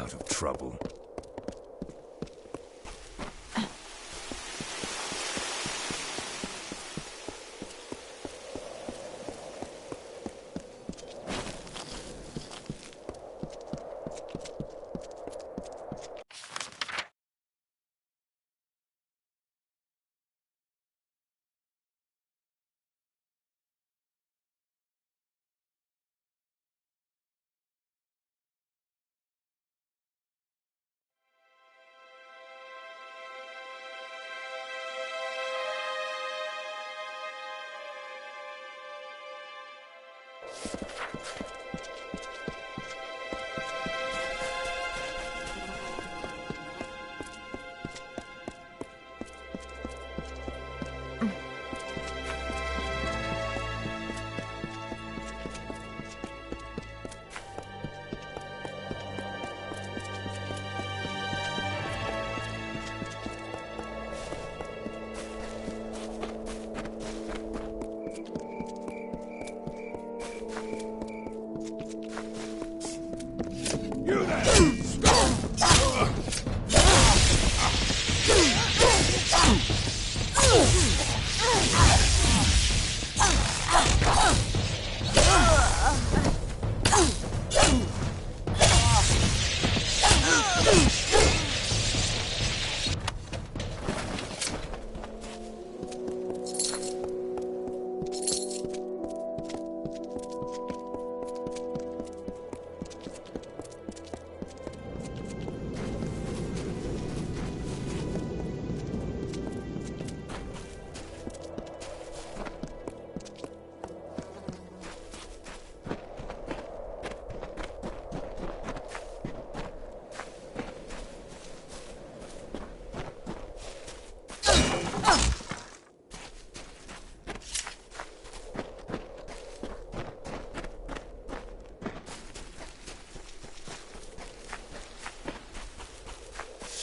out of trouble.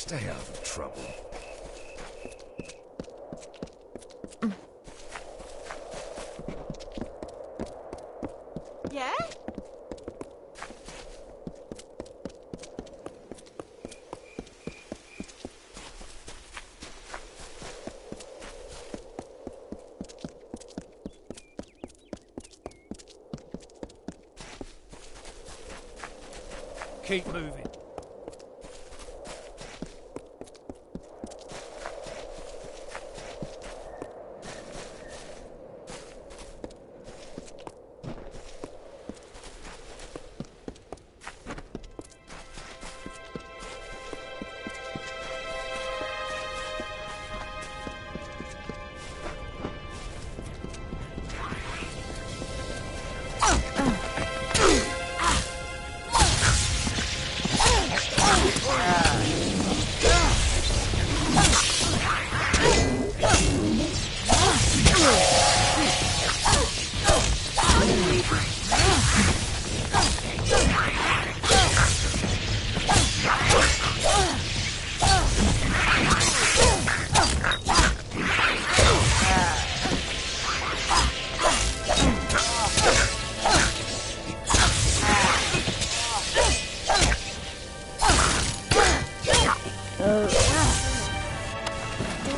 Stay out of trouble. Yeah? Keep moving.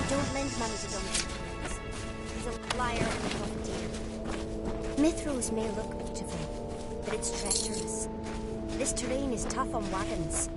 Don't lend money to Bulbatron. He's a liar and a profiteer. Mithros may look beautiful, but it's treacherous. This terrain is tough on wagons.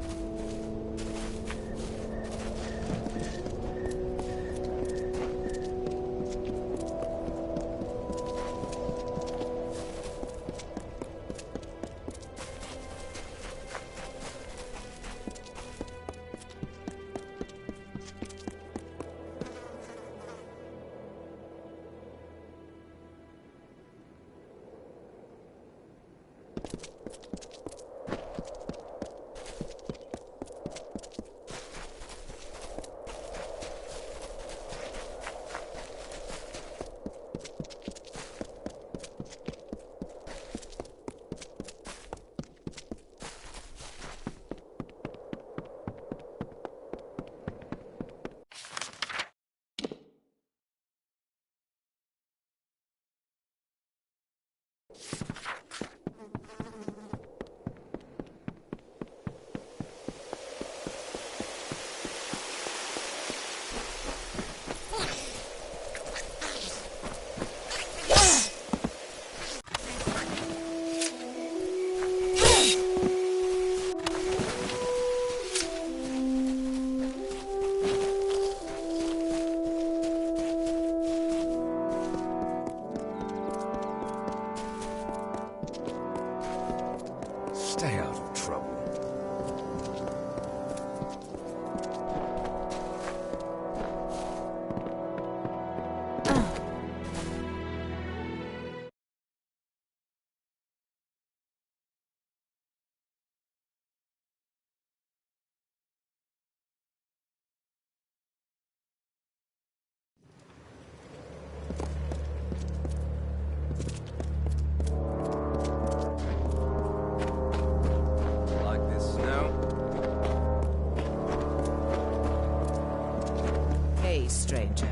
me, stranger.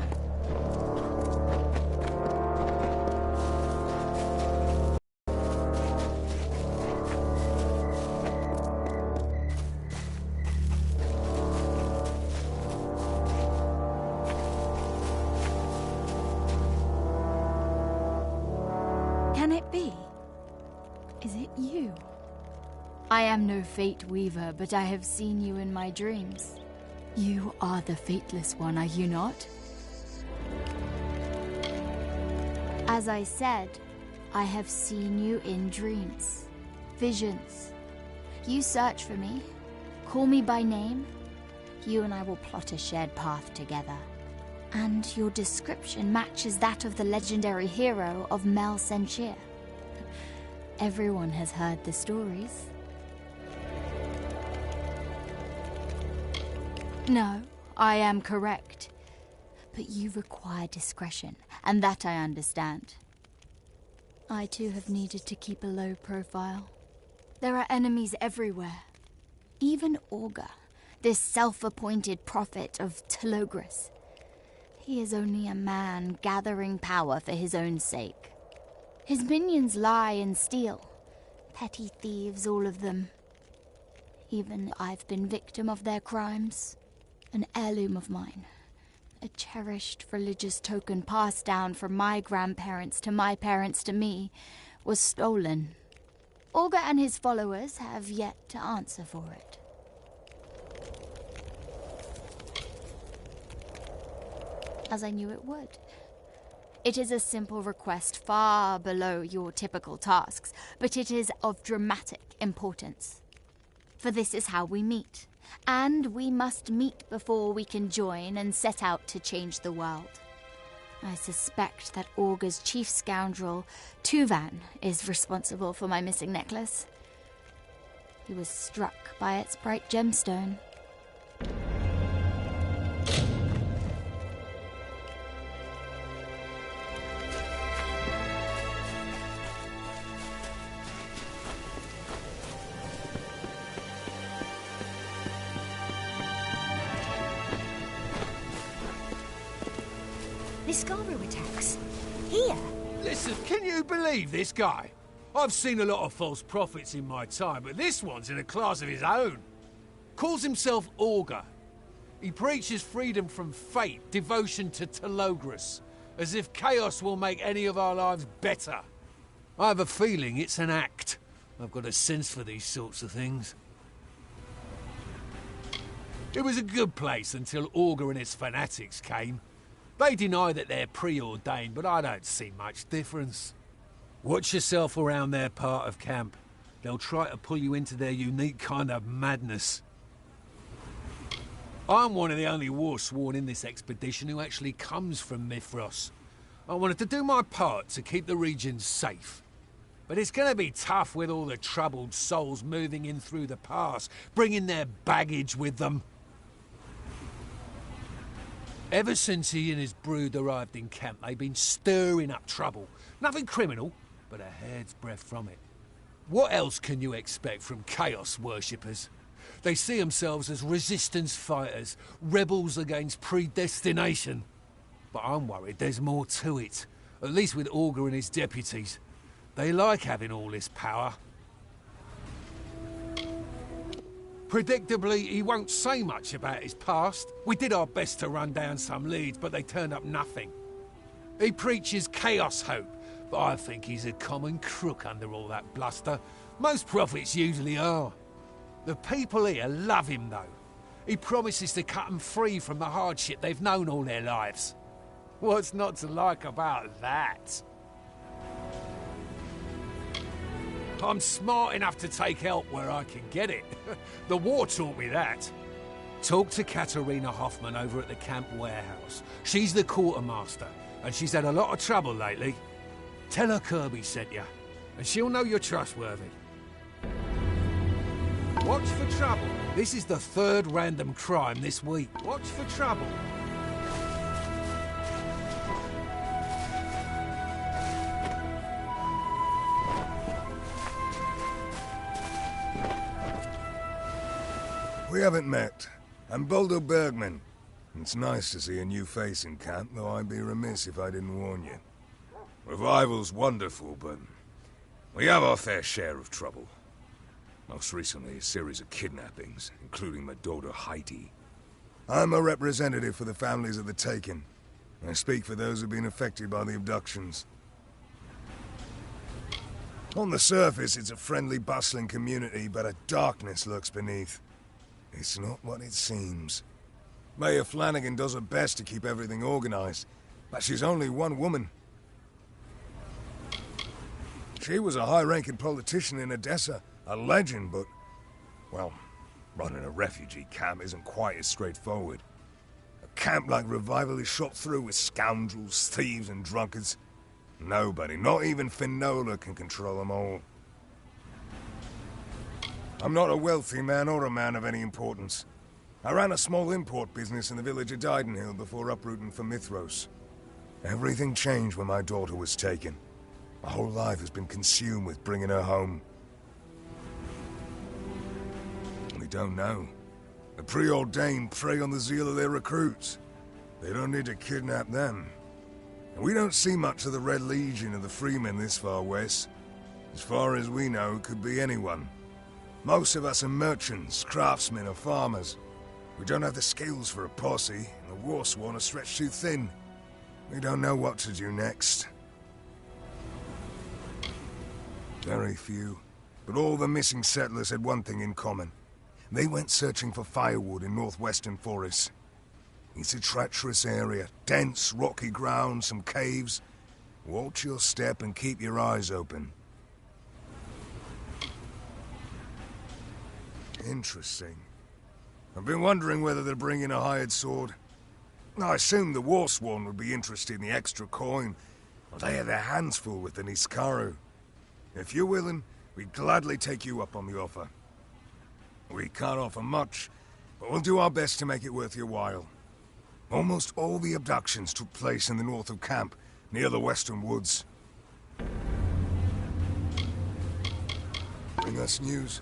Can it be? Is it you? I am no fate weaver, but I have seen you in my dreams. You are the Fateless One, are you not? As I said, I have seen you in dreams, visions. You search for me, call me by name. You and I will plot a shared path together. And your description matches that of the legendary hero of Mel Senshir. Everyone has heard the stories. No, I am correct. But you require discretion, and that I understand. I too have needed to keep a low profile. There are enemies everywhere. Even Orga, this self-appointed prophet of Telogris. He is only a man gathering power for his own sake. His minions lie and steal. Petty thieves, all of them. Even I've been victim of their crimes. An heirloom of mine. A cherished religious token passed down from my grandparents to my parents to me was stolen. Orga and his followers have yet to answer for it. As I knew it would. It is a simple request far below your typical tasks, but it is of dramatic importance. For this is how we meet, and we must meet before we can join and set out to change the world. I suspect that Orga's chief scoundrel, Tuvan, is responsible for my missing necklace. He was struck by its bright gemstone. The Scarborough attacks. Here? Listen, can you believe this guy? I've seen a lot of false prophets in my time, but this one's in a class of his own. Calls himself Orga. He preaches freedom from fate, devotion to Telogris, as if chaos will make any of our lives better. I have a feeling it's an act. I've got a sense for these sorts of things. It was a good place until Orga and his fanatics came. They deny that they're preordained, but I don't see much difference. Watch yourself around their part of camp. They'll try to pull you into their unique kind of madness. I'm one of the only war-sworn in this expedition who actually comes from Mithras. I wanted to do my part to keep the region safe. But it's gonna be tough with all the troubled souls moving in through the pass, bringing their baggage with them. Ever since he and his brood arrived in camp, they've been stirring up trouble. Nothing criminal, but a hair's breadth from it. What else can you expect from Chaos worshippers? They see themselves as resistance fighters, rebels against predestination. But I'm worried there's more to it, at least with Orga and his deputies. They like having all this power. Predictably, he won't say much about his past. We did our best to run down some leads, but they turned up nothing. He preaches chaos hope, but I think he's a common crook under all that bluster. Most prophets usually are. The people here love him, though. He promises to cut them free from the hardship they've known all their lives. What's not to like about that? I'm smart enough to take help where I can get it. The war taught me that. Talk to Katerina Hoffman over at the camp warehouse. She's the quartermaster, and she's had a lot of trouble lately. Tell her Kirby sent you, and she'll know you're trustworthy. Watch for trouble. This is the third random crime this week. Watch for trouble. We haven't met. I'm Boldo Bergman. It's nice to see a new face in camp, though I'd be remiss if I didn't warn you. Revival's wonderful, but we have our fair share of trouble. Most recently, a series of kidnappings, including my daughter Heidi. I'm a representative for the families of the taken. I speak for those who've been affected by the abductions. On the surface, it's a friendly, bustling community, but a darkness lurks beneath. It's not what it seems. Mayor Flanagan does her best to keep everything organized, but she's only one woman. She was a high-ranking politician in Odessa, a legend, but, well, running a refugee camp isn't quite as straightforward. A camp like Revival is shot through with scoundrels, thieves, and drunkards. Nobody, not even Finola, can control them all. I'm not a wealthy man or a man of any importance. I ran a small import business in the village of Didenhill before uprooting for Mithros. Everything changed when my daughter was taken. My whole life has been consumed with bringing her home. We don't know. The preordained prey on the zeal of their recruits. They don't need to kidnap them. And we don't see much of the Red Legion of the Freemen this far west. As far as we know, it could be anyone. Most of us are merchants, craftsmen, or farmers. We don't have the skills for a posse, and the Warsworn are stretched too thin. We don't know what to do next. Very few, but all the missing settlers had one thing in common. They went searching for firewood in northwestern forests. It's a treacherous area, dense, rocky ground, some caves. Watch your step and keep your eyes open. Interesting. I've been wondering whether they're bringing a hired sword. I assumed the Warsworn would be interested in the extra coin. Well, they have their hands full with the Niskaru. If you're willing, we'd gladly take you up on the offer. We can't offer much, but we'll do our best to make it worth your while. Almost all the abductions took place in the north of camp, near the western woods. Bring us news.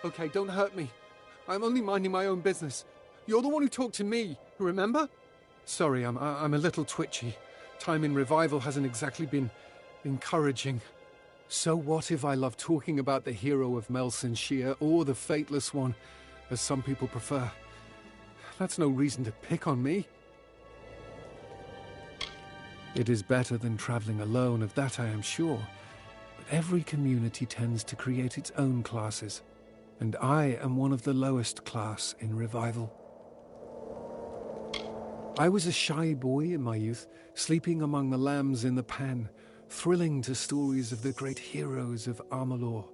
Okay, don't hurt me. I'm only minding my own business. You're the one who talked to me, remember? Sorry, I'm a little twitchy. Time in Revival hasn't exactly been encouraging. So what if I love talking about the hero of Melsenshire or the Fateless One, as some people prefer? That's no reason to pick on me. It is better than traveling alone, of that I am sure. But every community tends to create its own classes. And I am one of the lowest class in Revival. I was a shy boy in my youth, sleeping among the lambs in the pen, thrilling to stories of the great heroes of Amalur.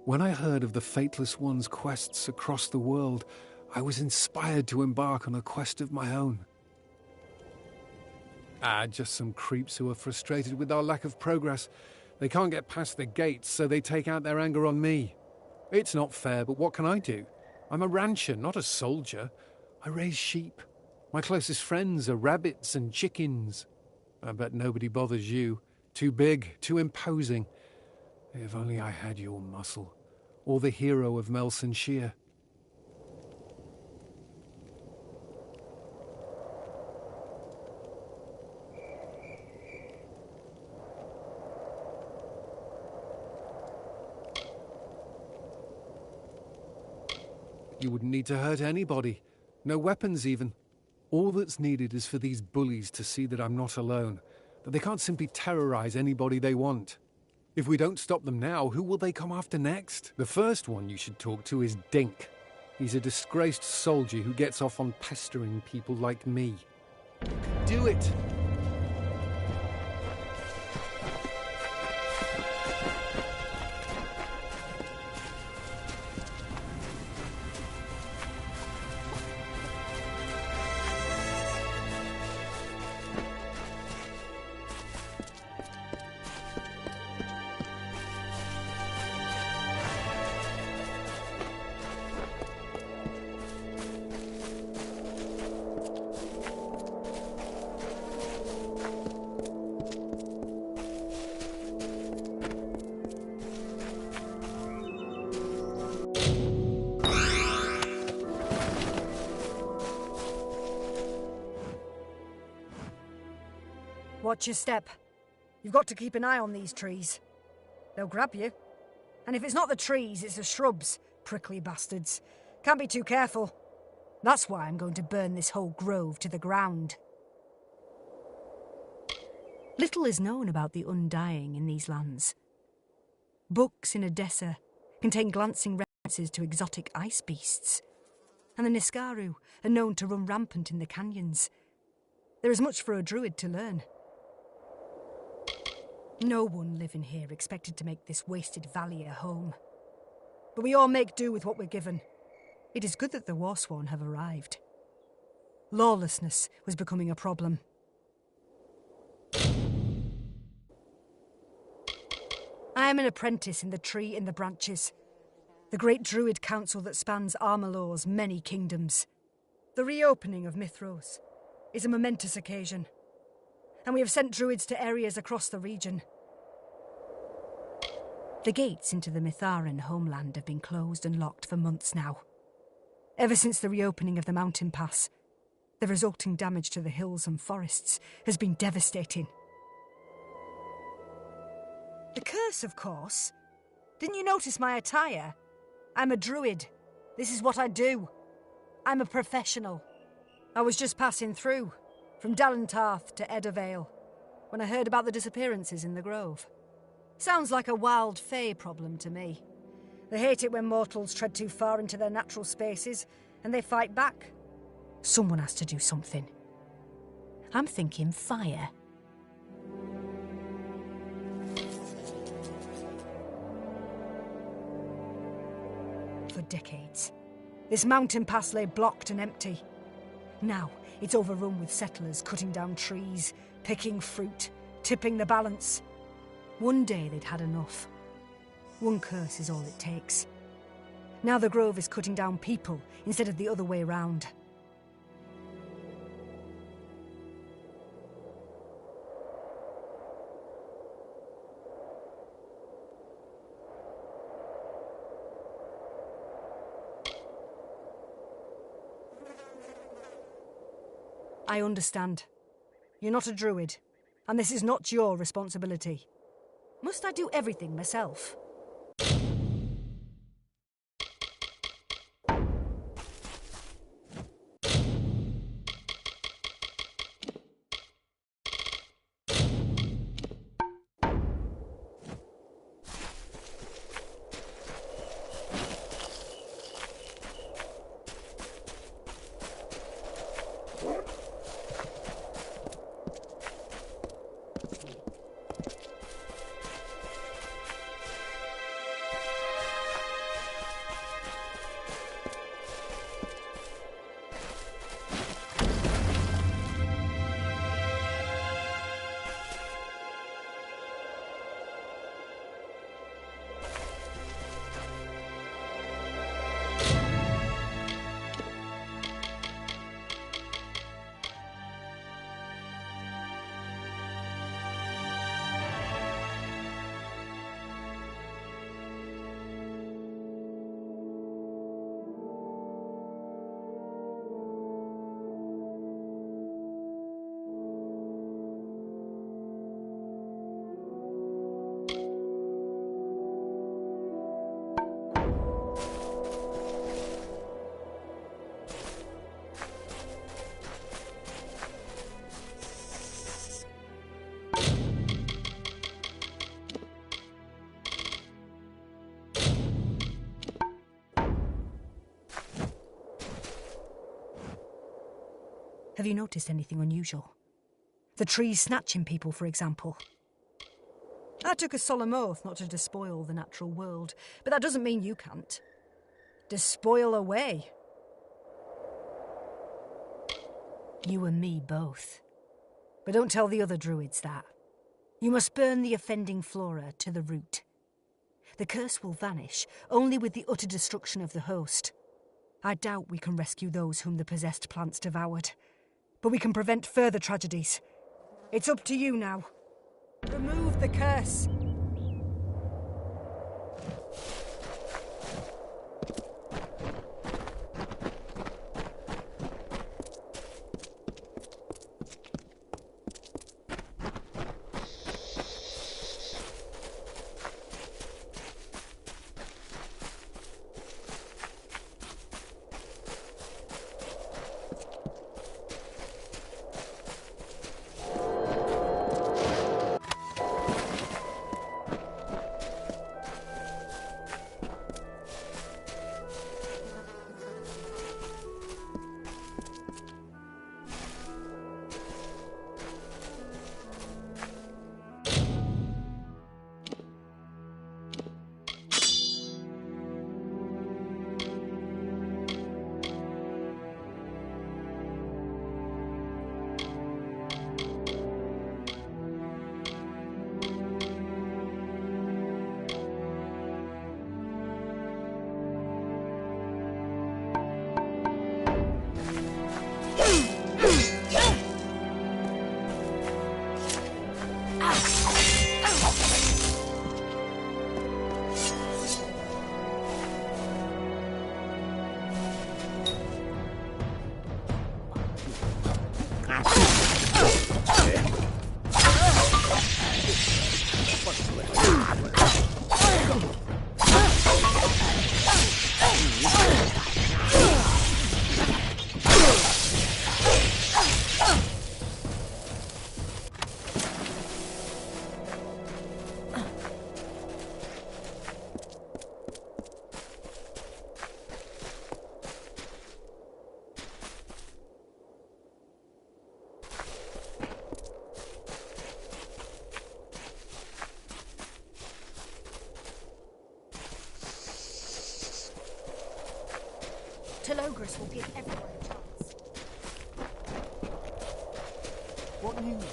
When I heard of the Fateless One's quests across the world, I was inspired to embark on a quest of my own. Just some creeps who are frustrated with our lack of progress. They can't get past the gates, so they take out their anger on me. It's not fair, but what can I do? I'm a rancher, not a soldier. I raise sheep. My closest friends are rabbits and chickens. I bet nobody bothers you. Too big, too imposing. If only I had your muscle. Or the hero of Melsenshire. You wouldn't need to hurt anybody. No weapons even. All that's needed is for these bullies to see that I'm not alone. That they can't simply terrorize anybody they want. If we don't stop them now, who will they come after next? The first one you should talk to is Dink. He's a disgraced soldier who gets off on pestering people like me. You can do it! Watch your step. You've got to keep an eye on these trees. They'll grab you. And if it's not the trees, it's the shrubs, prickly bastards. Can't be too careful. That's why I'm going to burn this whole grove to the ground. Little is known about the Undying in these lands. Books in Odessa contain glancing references to exotic ice beasts, and the Niskaru are known to run rampant in the canyons. There is much for a druid to learn. No one living here expected to make this wasted valley a home. But we all make do with what we're given. It is good that the Warsworn have arrived. Lawlessness was becoming a problem. I am an apprentice in the Tree in the Branches, the great druid council that spans Amalur's many kingdoms. The reopening of Mithros is a momentous occasion, and we have sent druids to areas across the region. The gates into the Mitharan homeland have been closed and locked for months now. Ever since the reopening of the mountain pass, the resulting damage to the hills and forests has been devastating. The curse, of course. Didn't you notice my attire? I'm a druid. This is what I do. I'm a professional. I was just passing through, from Dalentarth to Eddervale, when I heard about the disappearances in the grove. Sounds like a wild fae problem to me. They hate it when mortals tread too far into their natural spaces, and they fight back. Someone has to do something. I'm thinking fire. For decades, this mountain pass lay blocked and empty. Now, it's overrun with settlers cutting down trees, picking fruit, tipping the balance. One day they'd had enough. One curse is all it takes. Now the grove is cutting down people instead of the other way round. I understand. You're not a druid, and this is not your responsibility. Must I do everything myself? Have you noticed anything unusual? The trees snatching people, for example. I took a solemn oath not to despoil the natural world, but that doesn't mean you can't. Despoil away. You and me both. But don't tell the other druids that. You must burn the offending flora to the root. The curse will vanish only with the utter destruction of the host. I doubt we can rescue those whom the possessed plants devoured. But we can prevent further tragedies. It's up to you now. Remove the curse. Telogris will give everyone a chance. What news?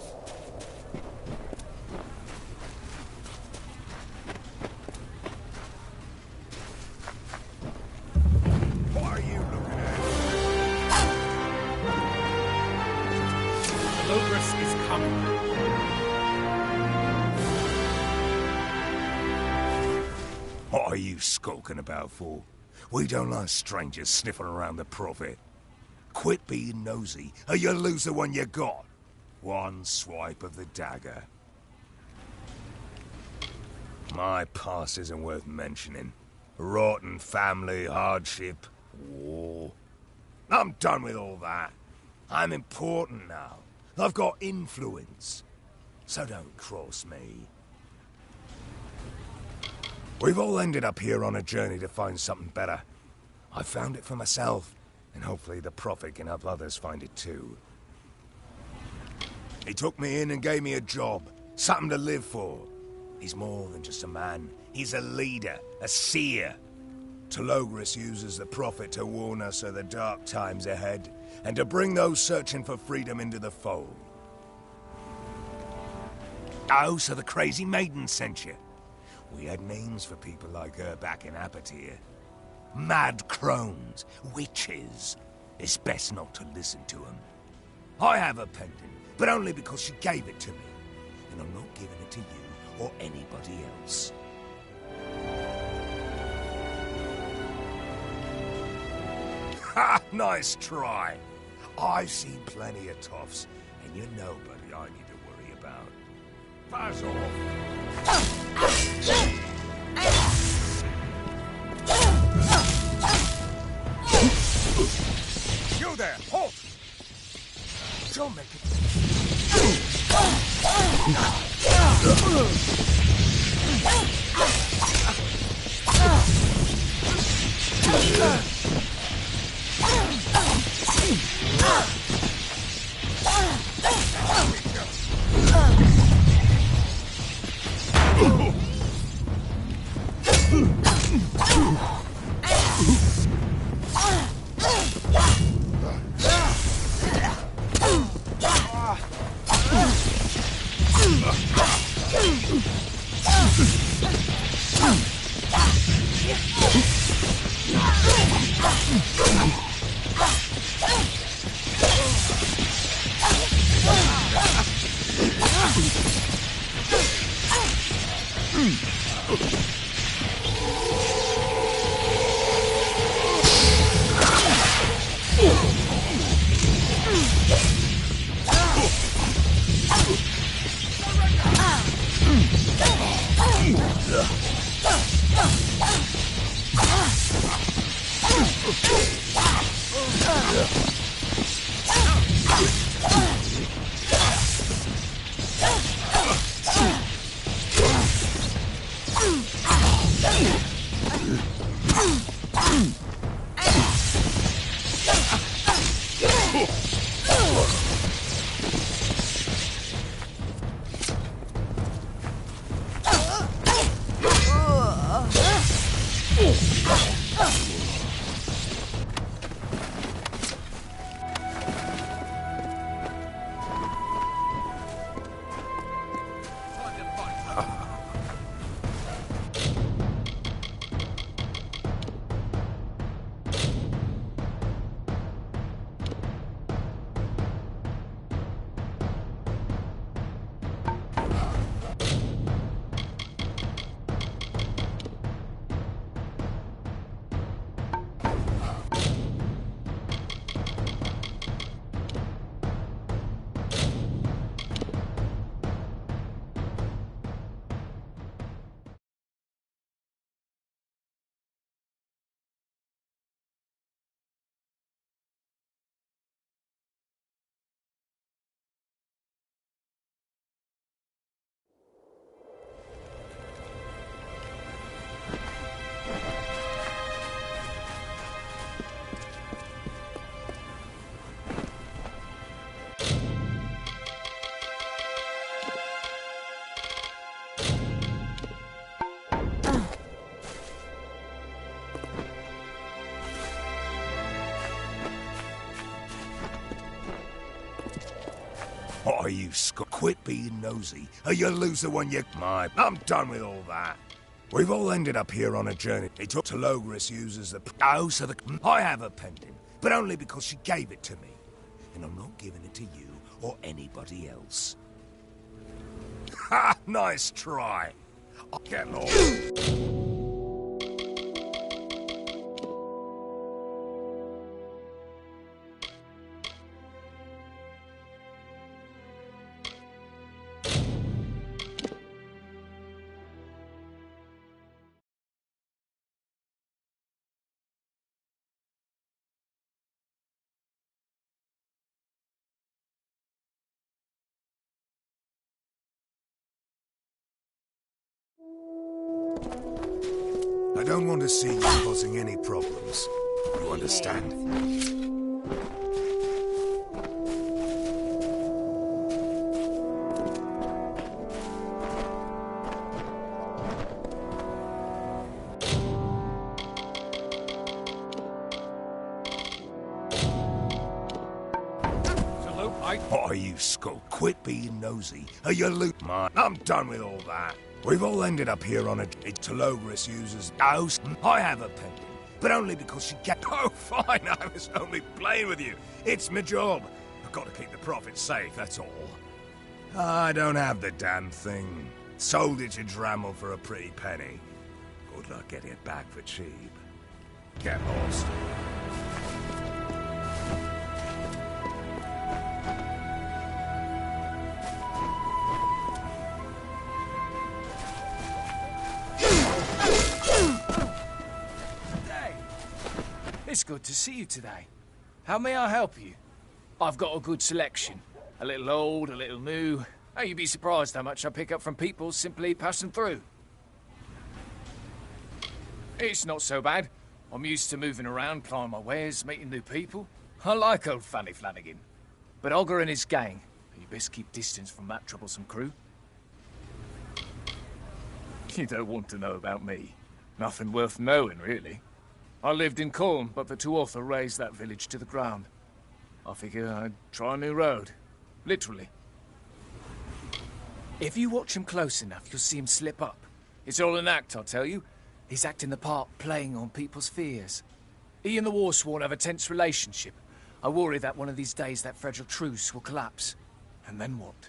What are you looking at? Logris is coming. What are you skulking about for? We don't like strangers sniffing around the Prophet. Quit being nosy, or you'll lose the one you got. One swipe of the dagger. My past isn't worth mentioning. Rotten family, hardship, war. I'm done with all that. I'm important now. I've got influence. So don't cross me. We've all ended up here on a journey to find something better. I found it for myself, and hopefully the Prophet can help others find it too. He took me in and gave me a job, something to live for. He's more than just a man. He's a leader, a seer. Telogris uses the Prophet to warn us of the dark times ahead, and to bring those searching for freedom into the fold. Oh, so the crazy maiden sent you. We had names for people like her back in Apatir. Mad crones, witches. It's best not to listen to them. I have a pendant, but only because she gave it to me. And I'm not giving it to you or anybody else. Ha! Nice try. I've seen plenty of toffs, and you're nobody I need to worry about. Pass off. You there! Halt! Don't make it. What are you, Quit being nosy, or you'll lose the one you... I'm done with all that. We've all ended up here on a journey. He took to Logris uses the... Oh, so the... I have a pendant, but only because she gave it to me. And I'm not giving it to you or anybody else. Ha! Nice try. I'll get lost. I don't want to see you causing any problems. You understand? What are you, Skull? Quit being nosy, or you'll lose mine. I'm done with all that. We've all ended up here on a... Logris uses... Oh, I have a pendant, but only because she get... Oh, fine, I was only playing with you. It's my job. I've got to keep the profits safe, that's all. I don't have the damn thing. Sold it to Drammel for a pretty penny. Good luck getting it back for cheap. Get lost. It's good to see you today. How may I help you? I've got a good selection. A little old, a little new. Oh, you'd be surprised how much I pick up from people simply passing through. It's not so bad. I'm used to moving around, plying my wares, meeting new people. I like old Fanny Flanagan. But Olga and his gang, you best keep distance from that troublesome crew. You don't want to know about me. Nothing worth knowing, really. I lived in Corn, but the Tuatha razed that village to the ground. I figure I'd try a new road. Literally. If you watch him close enough, you'll see him slip up. It's all an act, I'll tell you. He's acting the part, playing on people's fears. He and the Warsworn have a tense relationship. I worry that one of these days that fragile truce will collapse. And then what?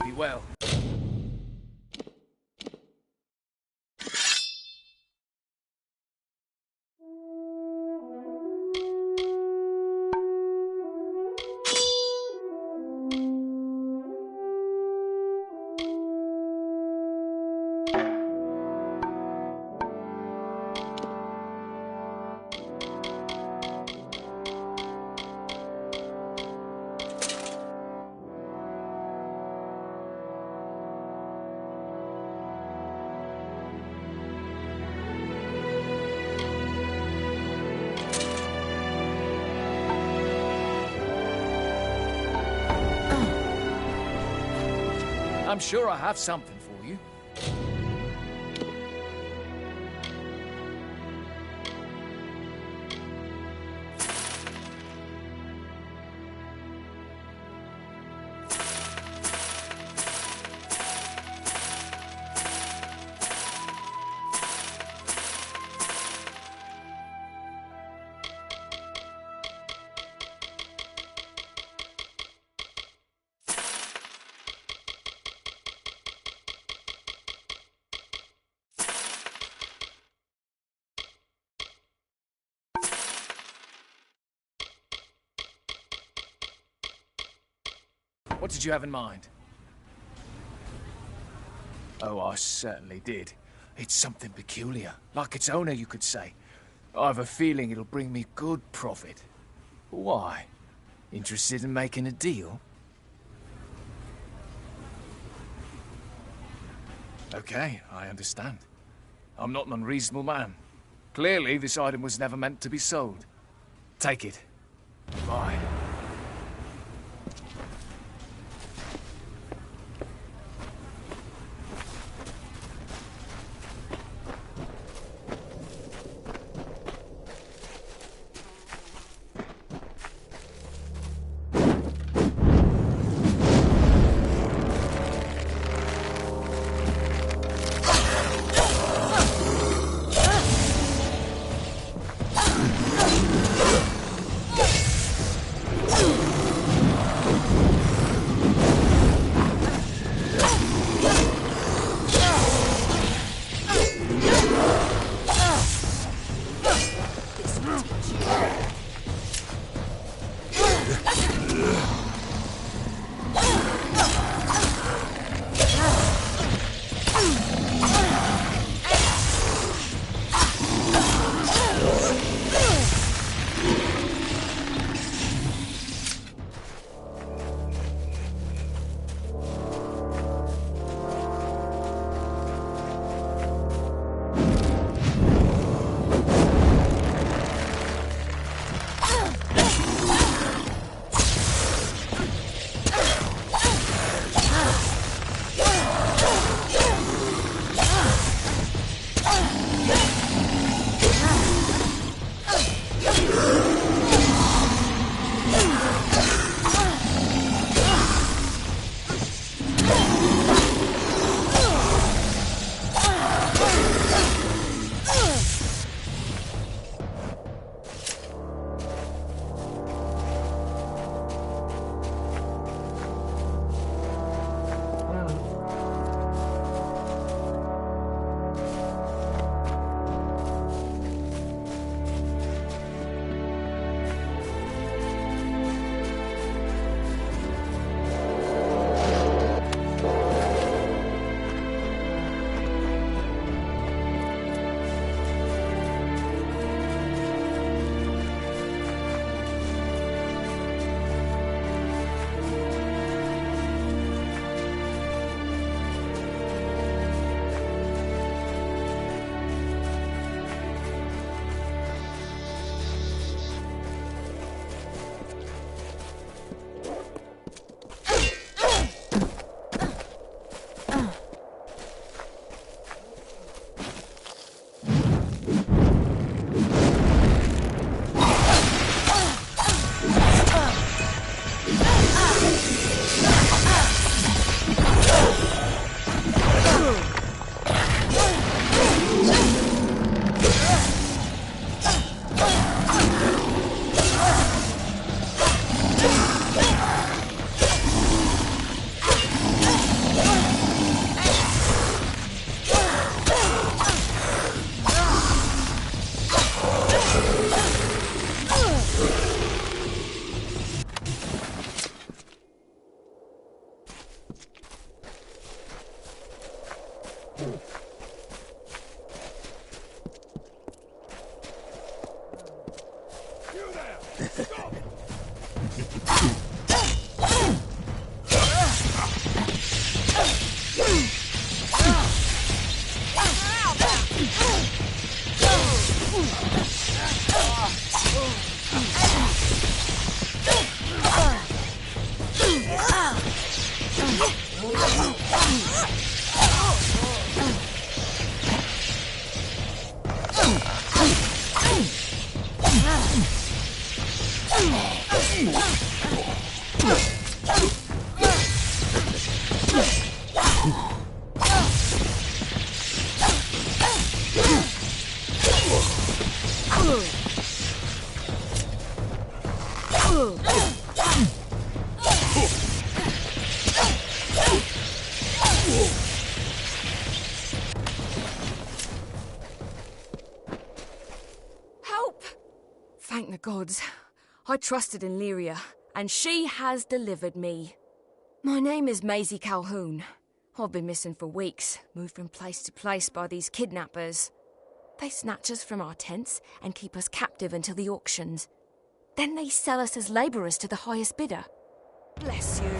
be well. I'm sure I have something for you. What did you have in mind? Oh, I certainly did. It's something peculiar, like its owner, you could say. I have a feeling it'll bring me good profit. Why? Interested in making a deal? Okay, I understand. I'm not an unreasonable man. Clearly, this item was never meant to be sold. Take it. Bye. Help! Thank the gods. I trusted in Lyria, and she has delivered me. My name is Maisie Calhoun. I've been missing for weeks, moved from place to place by these kidnappers. They snatch us from our tents and keep us captive until the auctions. Then they sell us as labourers to the highest bidder. Bless you.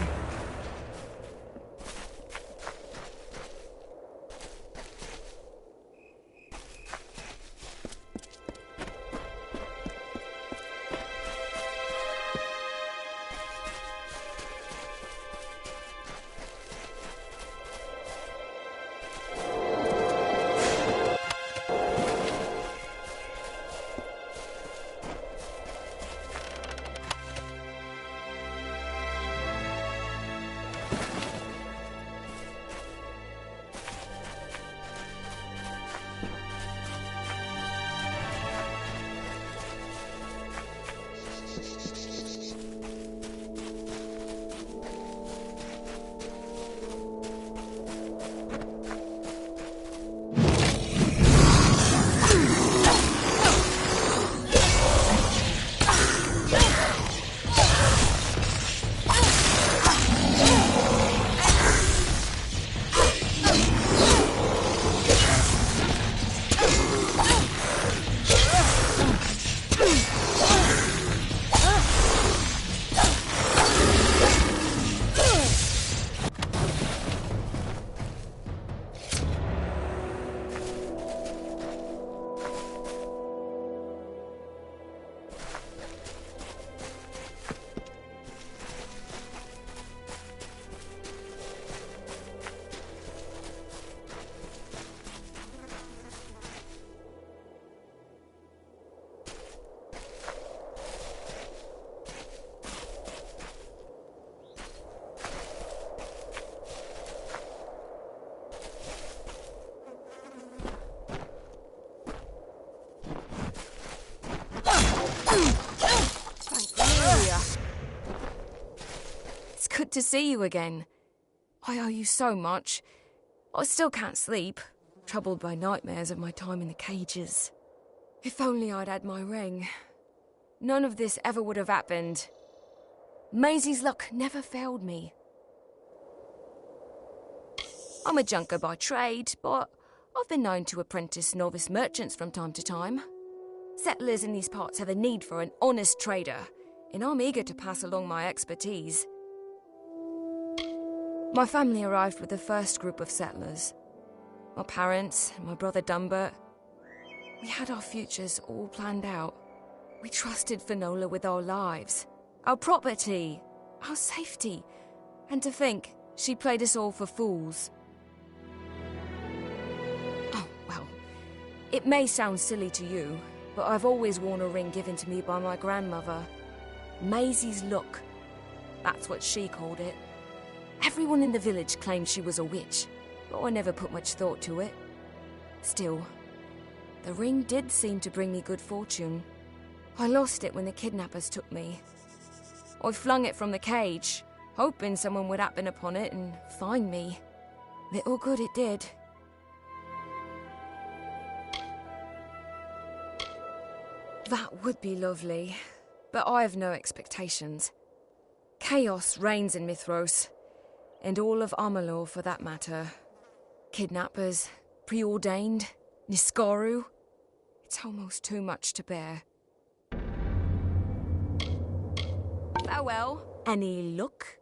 It's good to see you again. I owe you so much. I still can't sleep, troubled by nightmares of my time in the cages. If only I'd had my ring. None of this ever would have happened. Maisie's luck never failed me. I'm a junker by trade, but I've been known to apprentice novice merchants from time to time. Settlers in these parts have a need for an honest trader, and I'm eager to pass along my expertise. My family arrived with the first group of settlers. My parents and my brother Dumbert. We had our futures all planned out. We trusted Finola with our lives, our property, our safety, and to think she played us all for fools. Oh, well, it may sound silly to you, but I've always worn a ring given to me by my grandmother. Maisie's Luck. That's what she called it. Everyone in the village claimed she was a witch, but I never put much thought to it. Still, the ring did seem to bring me good fortune. I lost it when the kidnappers took me. I flung it from the cage, hoping someone would happen upon it and find me. Little good it did. That would be lovely, but I have no expectations. Chaos reigns in Mithros, and all of Amalur for that matter. Kidnappers, preordained, Niskaru. It's almost too much to bear. Farewell. Any luck?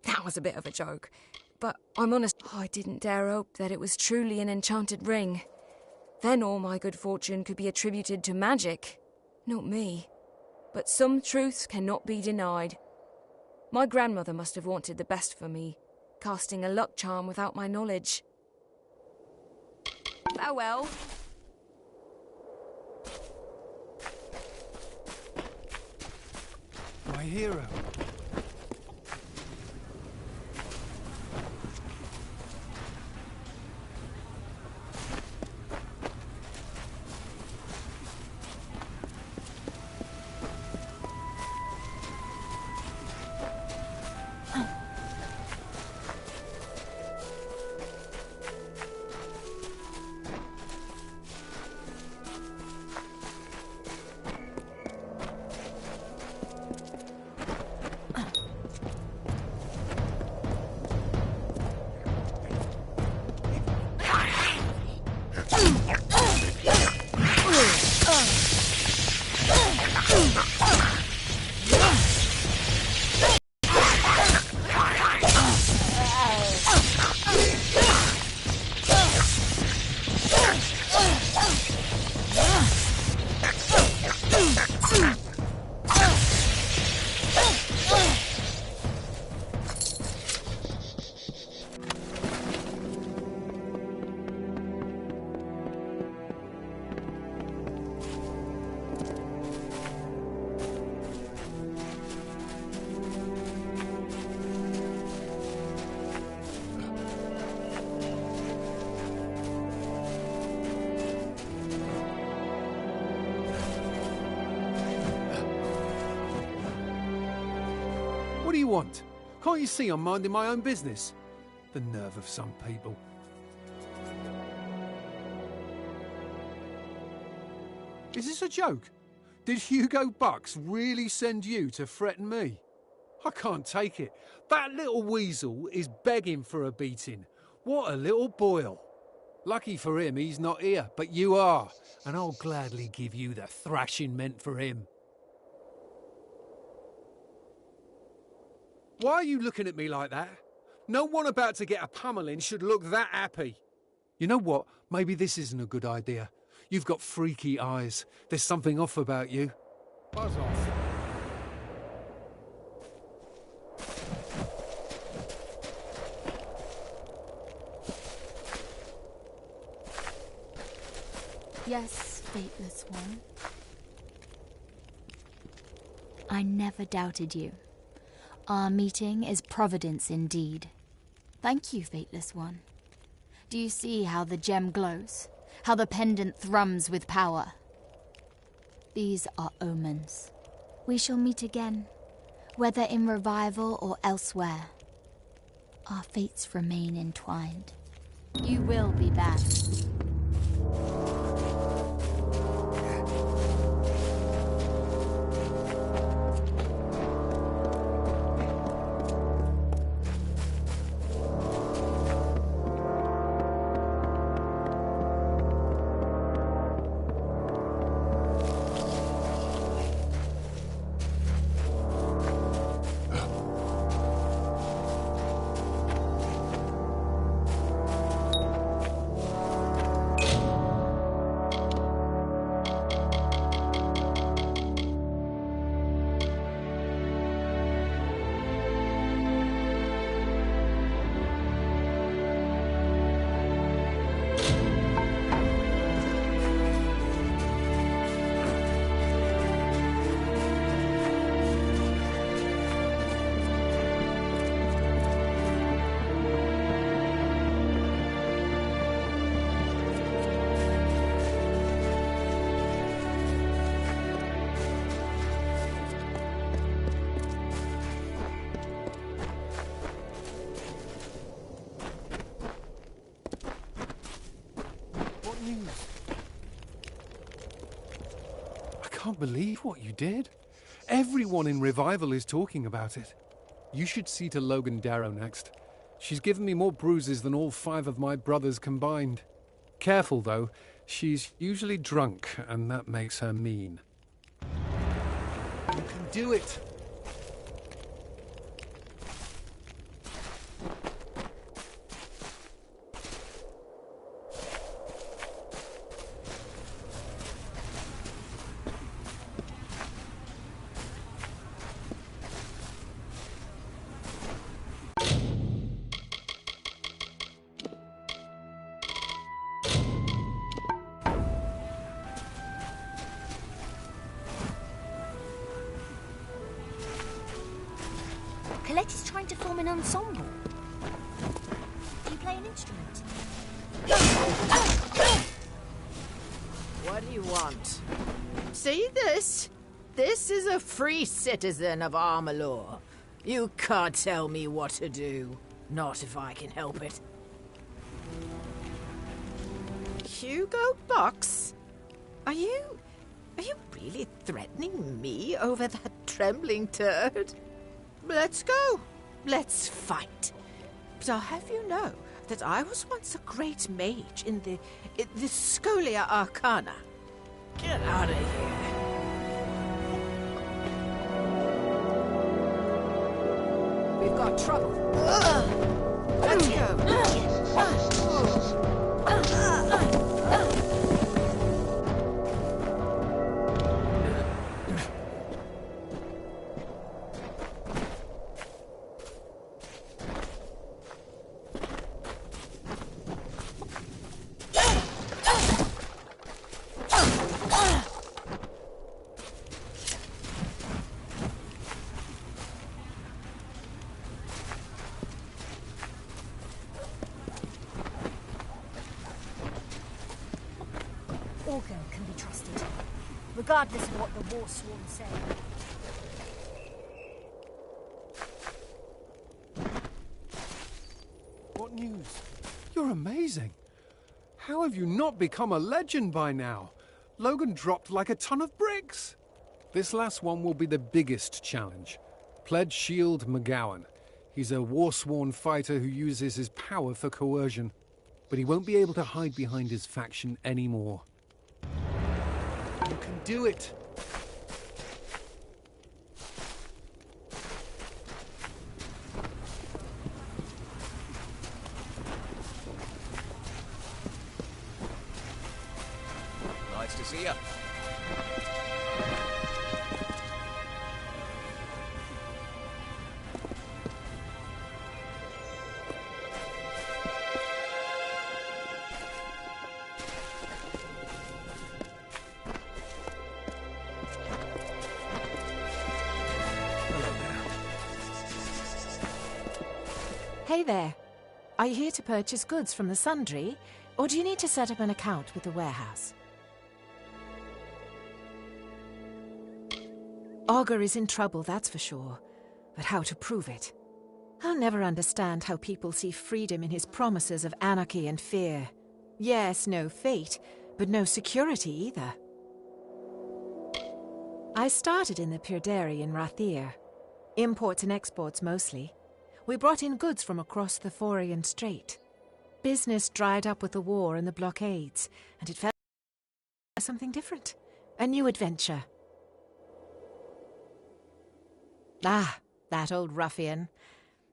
That was a bit of a joke, but I'm honest, I didn't dare hope that it was truly an enchanted ring. Then all my good fortune could be attributed to magic. Not me. But some truths cannot be denied. My grandmother must have wanted the best for me, casting a luck charm without my knowledge. Farewell. My hero. What do you want? Can't you see I'm minding my own business? The nerve of some people. Is this a joke? Did Hugo Bucks really send you to threaten me? I can't take it. That little weasel is begging for a beating. What a little boil. Lucky for him, he's not here, but you are, and I'll gladly give you the thrashing meant for him. Why are you looking at me like that? No one about to get a pummeling should look that happy. You know what? Maybe this isn't a good idea. You've got freaky eyes. There's something off about you. Buzz off. Yes, Fateless One. I never doubted you. Our meeting is providence indeed. Thank you, Fateless One. Do you see how the gem glows? How the pendant thrums with power? These are omens. We shall meet again, whether in revival or elsewhere. Our fates remain entwined. You will be back. I can't believe what you did. Everyone in Revival is talking about it. You should see to Logan Darrow next. She's given me more bruises than all 5 of my brothers combined. Careful, though. She's usually drunk, and that makes her mean. You can do it! Colette is trying to form an ensemble. Do you play an instrument? What do you want? See this? This is a free citizen of Amalur. You can't tell me what to do. Not if I can help it. Hugo Box? Are you really threatening me over that trembling turd? Let's go. Let's fight. But I'll have you know that I was once a great mage in the Scholia Arcana. Get out of here. We've got trouble. Let's go. Orgo can be trusted, regardless of what the War Sworn say. amazing. How have you not become a legend by now? Logan dropped like a ton of bricks. This last one will be the biggest challenge. Pledge Shield McGowan. He's a war-sworn fighter who uses his power for coercion. But he won't be able to hide behind his faction anymore. You can do it! Nice to see you. Hey there. Are you here to purchase goods from the Sundry, or do you need to set up an account with the warehouse? Augur is in trouble, that's for sure. But how to prove it? I'll never understand how people see freedom in his promises of anarchy and fear. Yes, no fate, but no security either. I started in the Purderi in Rathir. Imports and exports mostly. We brought in goods from across the Forian Strait. Business dried up with the war and the blockades, and it felt like something different. A new adventure. Ah, that old ruffian.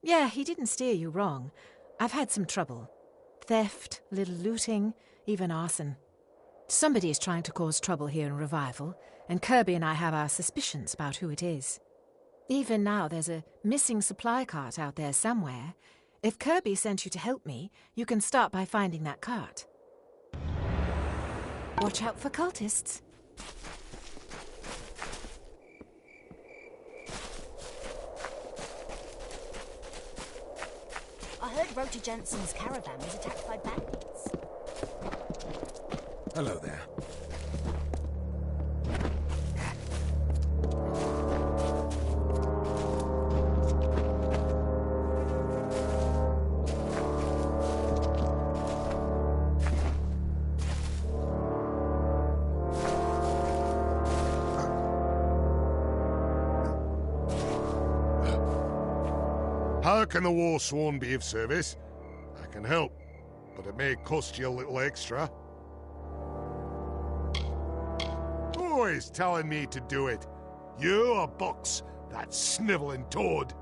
Yeah, he didn't steer you wrong. I've had some trouble. Theft, a little looting, even arson. Somebody is trying to cause trouble here in Revival, and Kirby and I have our suspicions about who it is. Even now, there's a missing supply cart out there somewhere. If Kirby sent you to help me, you can start by finding that cart. Watch out for cultists. I heard Rota Jensen's caravan was attacked by bandits. Hello there. How can the Warsworn be of service? I can help, but it may cost you a little extra. Who is telling me to do it? You or Box, that snivelling toad?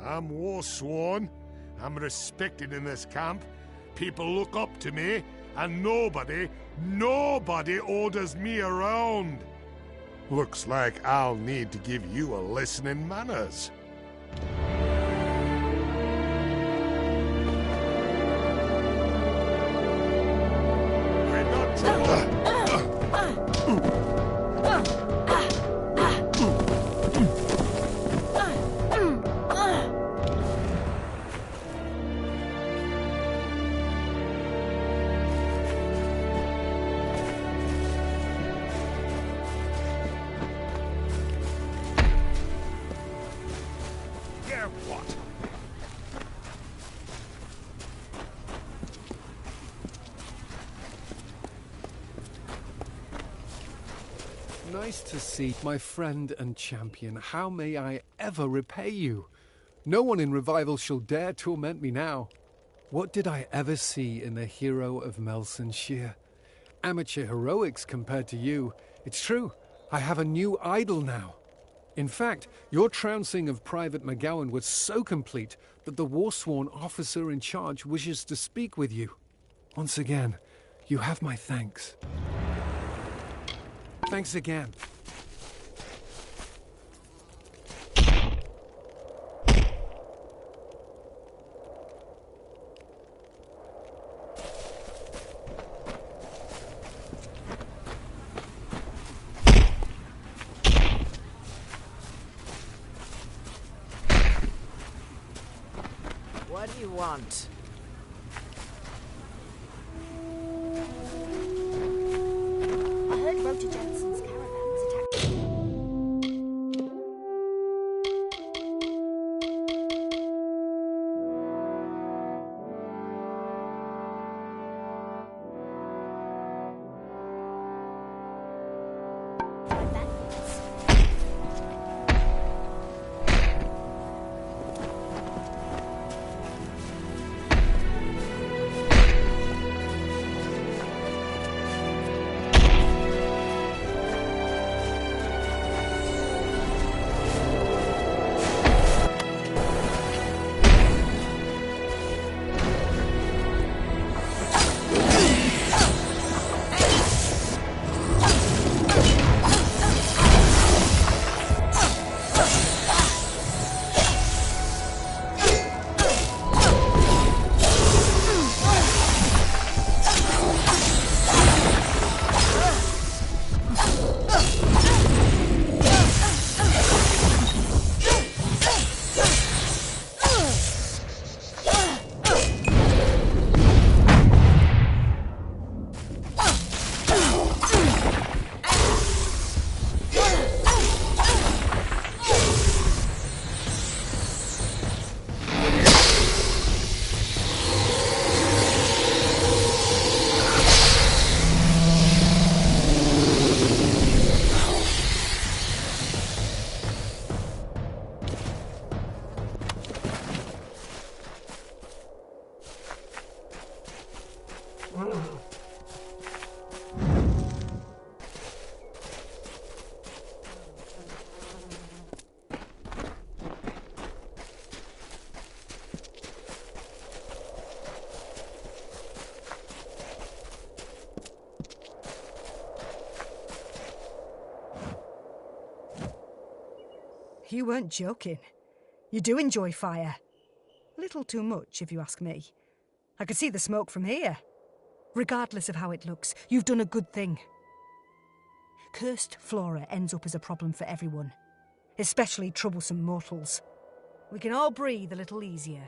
I'm Warsworn. I'm respected in this camp. People look up to me, and nobody orders me around. Looks like I'll need to give you a lesson in manners. Nice to see my friend and champion. How may I ever repay you? No one in Revival shall dare torment me now. What did I ever see in the hero of Melsenshire? Amateur heroics compared to you. It's true, I have a new idol now. In fact, your trouncing of Private McGowan was so complete that the Warsworn officer in charge wishes to speak with you. Once again, you have my thanks. Thanks again. What do you want? I heard Rota Jensen's caravan was attacked. you weren't joking. You do enjoy fire. A little too much, if you ask me. I could see the smoke from here. Regardless of how it looks, you've done a good thing. Cursed flora ends up as a problem for everyone, especially troublesome mortals. We can all breathe a little easier.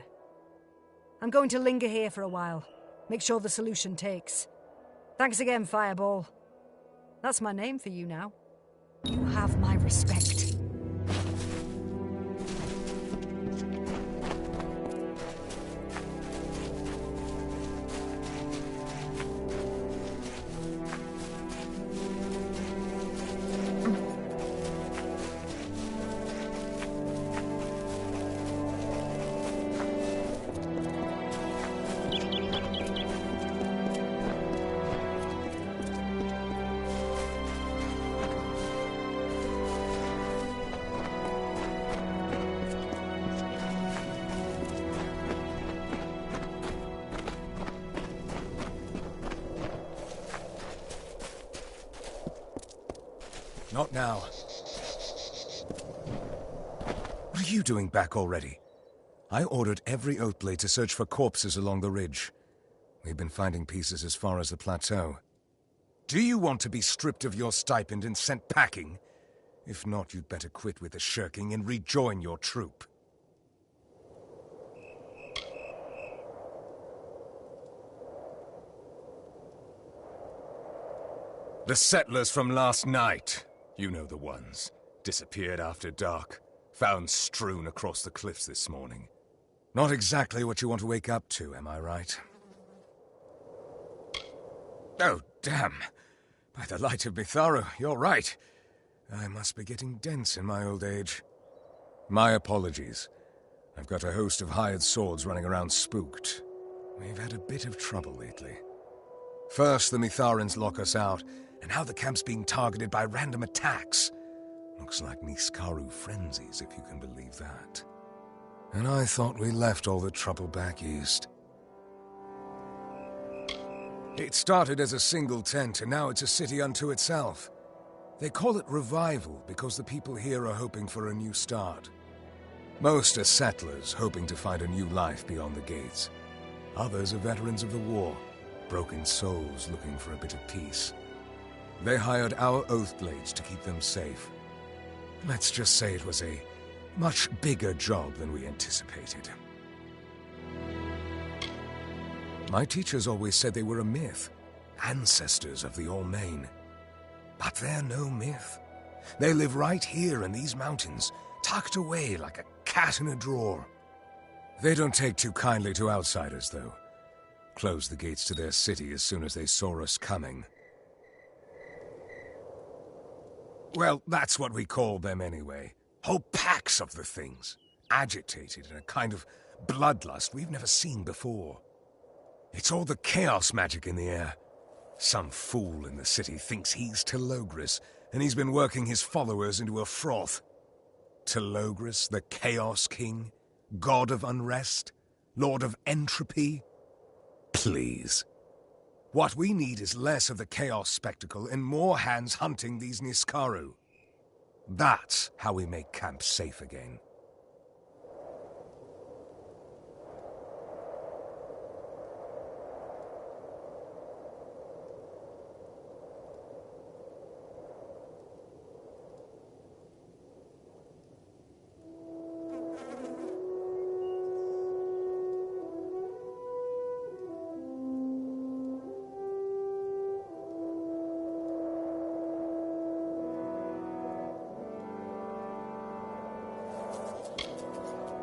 I'm going to linger here for a while. Make sure the solution takes. Thanks again, Fireball. That's my name for you now. You have my respect. Not now. What are you doing back already? I ordered every Oathblade to search for corpses along the ridge. We've been finding pieces as far as the plateau. Do you want to be stripped of your stipend and sent packing? If not, you'd better quit with the shirking and rejoin your troop. The settlers from last night. You know the ones. Disappeared after dark. Found strewn across the cliffs this morning. Not exactly what you want to wake up to, am I right? Oh, damn. By the light of Mitharu, you're right. I must be getting dense in my old age. My apologies. I've got a host of hired swords running around spooked. We've had a bit of trouble lately. First, the Mitharans lock us out, and now the camp's being targeted by random attacks. Looks like Niskaru frenzies, if you can believe that. And I thought we left all the trouble back east. It started as a single tent, and now it's a city unto itself. They call it Revival because the people here are hoping for a new start. Most are settlers hoping to find a new life beyond the gates. Others are veterans of the war, broken souls looking for a bit of peace. They hired our Oathblades to keep them safe. Let's just say it was a much bigger job than we anticipated. My teachers always said they were a myth, ancestors of the All-Main. But they're no myth. They live right here in these mountains, tucked away like a cat in a drawer. They don't take too kindly to outsiders, though. Closed the gates to their city as soon as they saw us coming. Well, that's what we call them anyway. Whole packs of the things. Agitated in a kind of bloodlust we've never seen before. It's all the chaos magic in the air. Some fool in the city thinks he's Telogris, and he's been working his followers into a froth. Telogris, the Chaos King? God of Unrest? Lord of Entropy? Please. What we need is less of the chaos spectacle and more hands hunting these Niskaru. That's how we make camp safe again.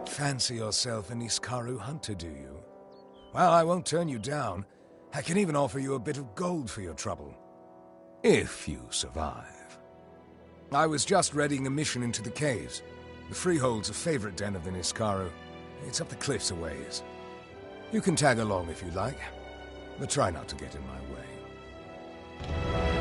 Fancy yourself an Niskaru hunter, do you? Well, I won't turn you down. I can even offer you a bit of gold for your trouble. If you survive. I was just readying a mission into the caves. The Freehold's a favorite den of the Niskaru. It's up the cliffs a ways. You can tag along if you like, but try not to get in my way.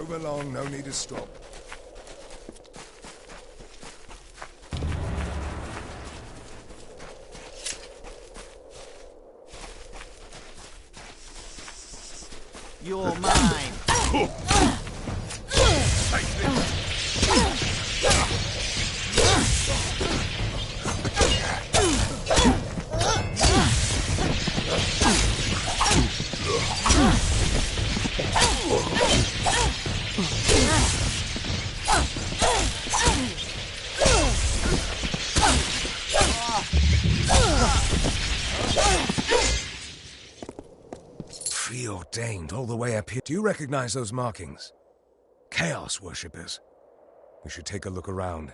Move along, no need to stop. You're mine. Preordained all the way up here. Do you recognize those markings? Chaos worshippers. We should take a look around.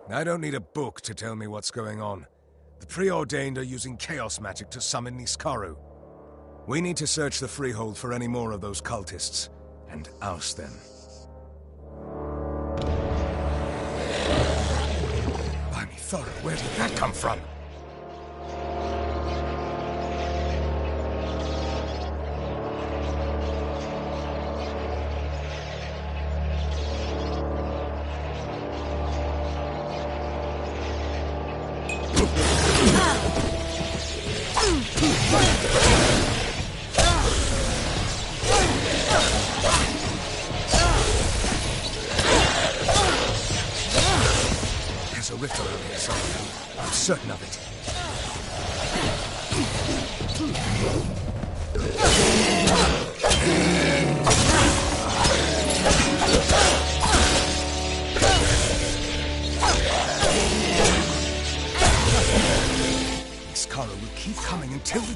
I don't need a book to tell me what's going on. The Preordained are using chaos magic to summon Niskaru. We need to search the Freehold for any more of those cultists, and oust them. Blimey, Thora, where did that come from? There's a rift around here somewhere. I'm certain of it. Niskaru will keep coming until we...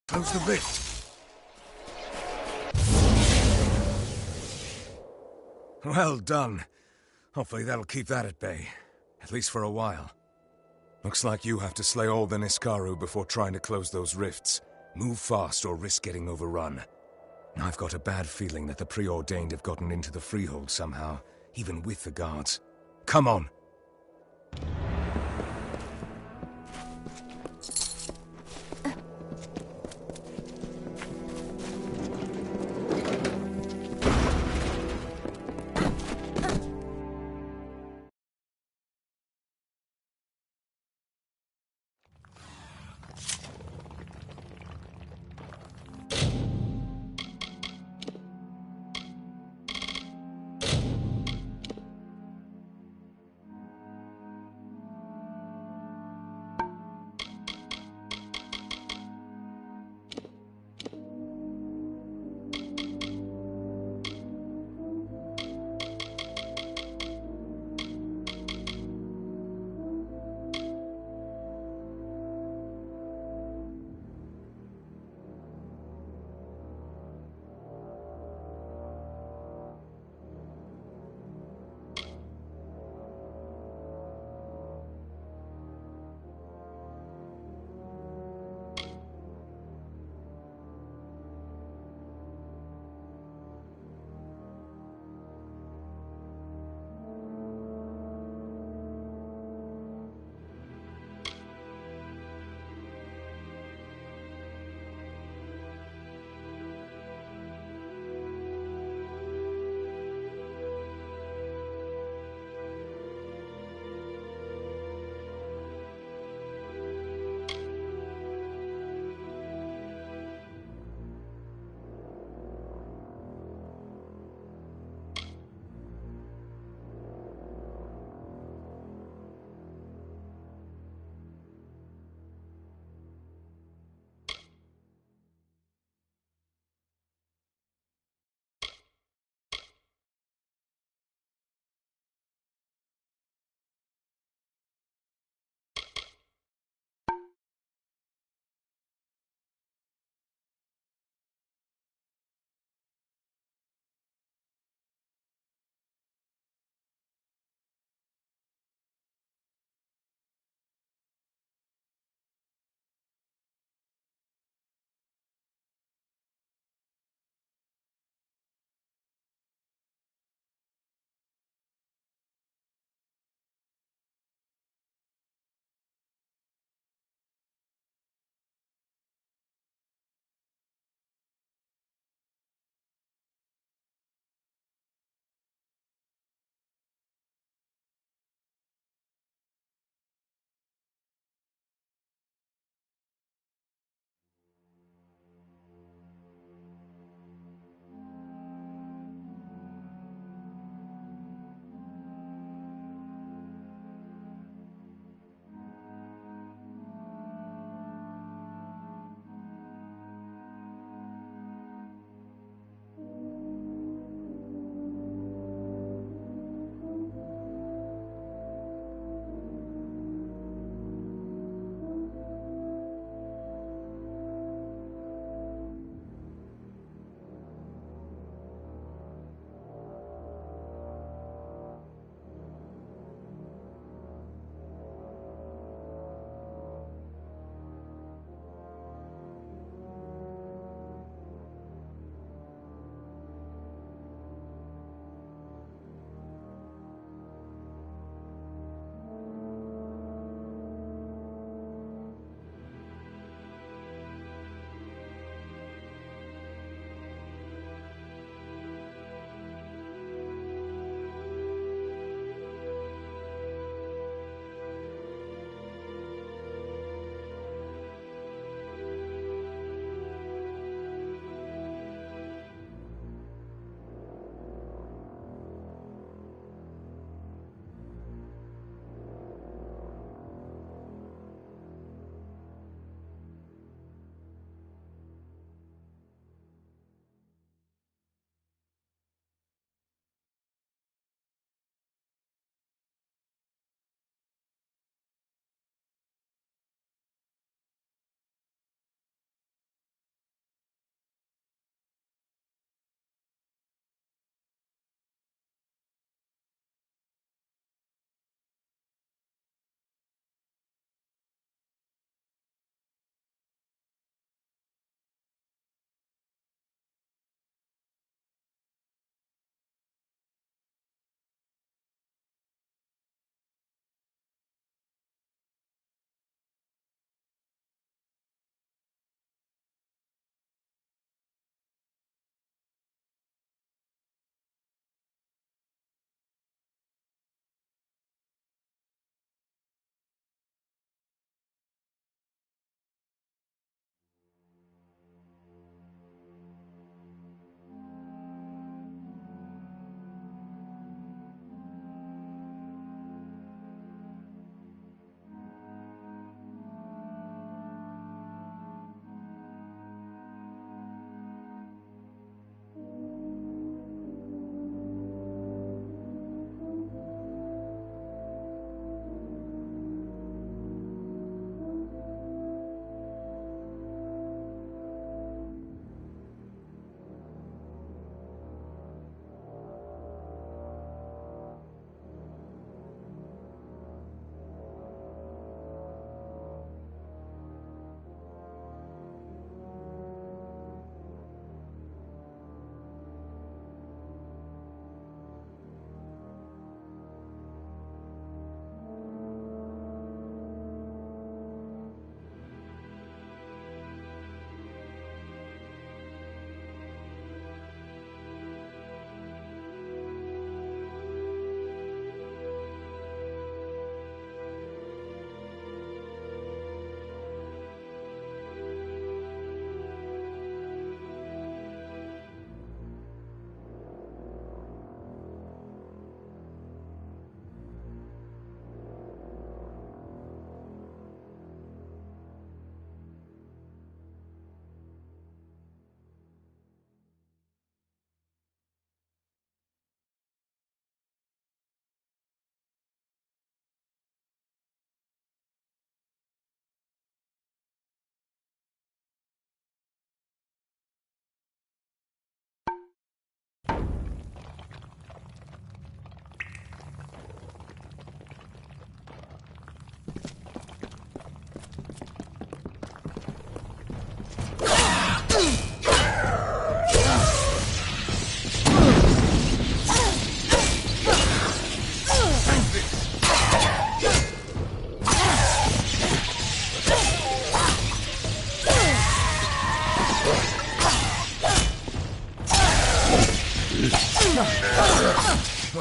Close the rift. Well done. Hopefully that'll keep that at bay. At least for a while. Looks like you have to slay all the Niskaru before trying to close those rifts. Move fast or risk getting overrun. I've got a bad feeling that the Preordained have gotten into the Freehold somehow, even with the guards. Come on!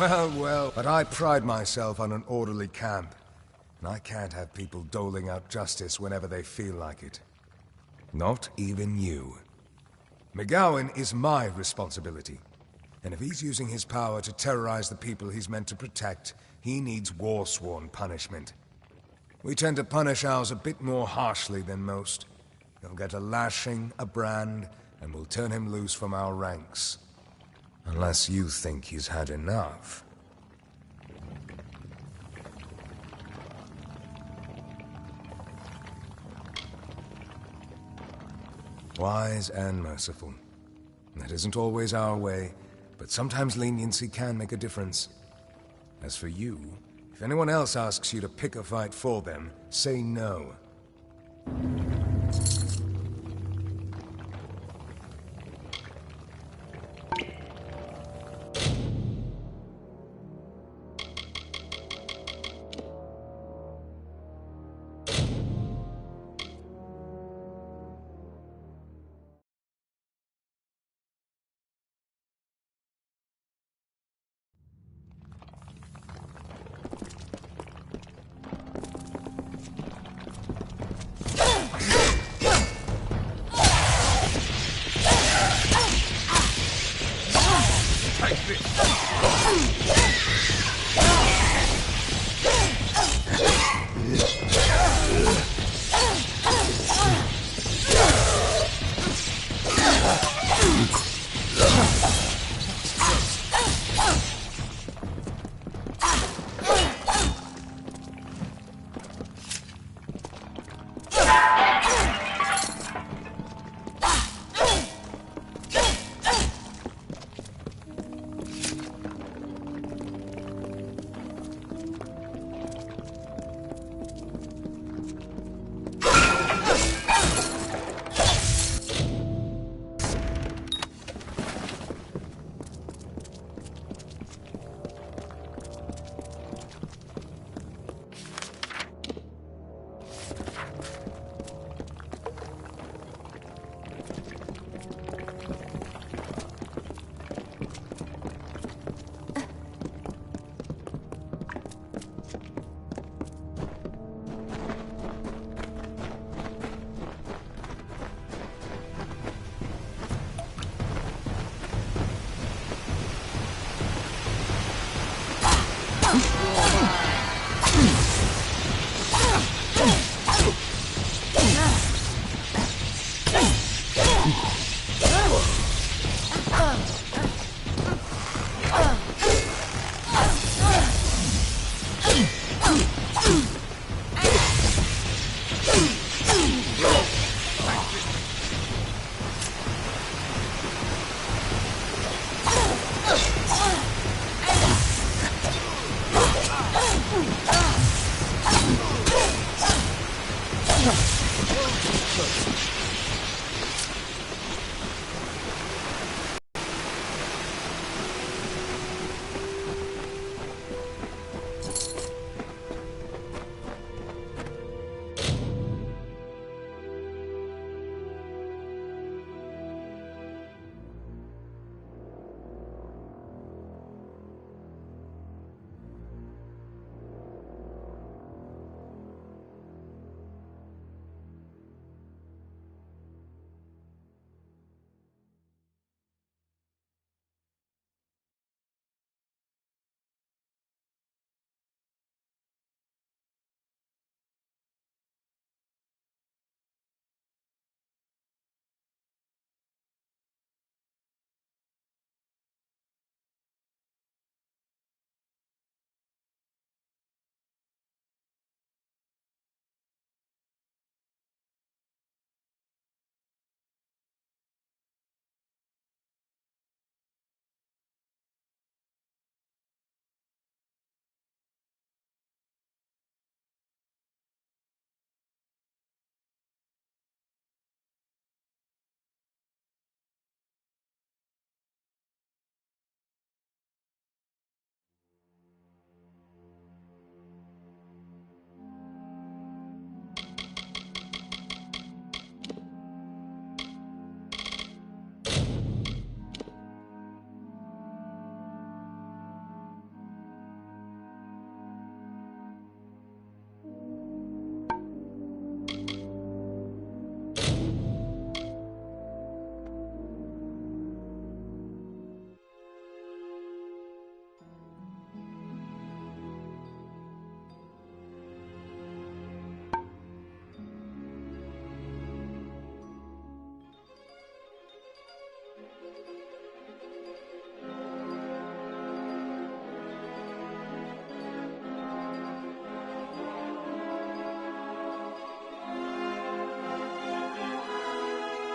Well, well, but I pride myself on an orderly camp. And I can't have people doling out justice whenever they feel like it. Not even you. McGowan is my responsibility. And if he's using his power to terrorize the people he's meant to protect, he needs war-sworn punishment. We tend to punish ours a bit more harshly than most. He'll get a lashing, a brand, and we'll turn him loose from our ranks. Unless you think he's had enough. Wise and merciful. That isn't always our way, but sometimes leniency can make a difference. As for you, if anyone else asks you to pick a fight for them, say no.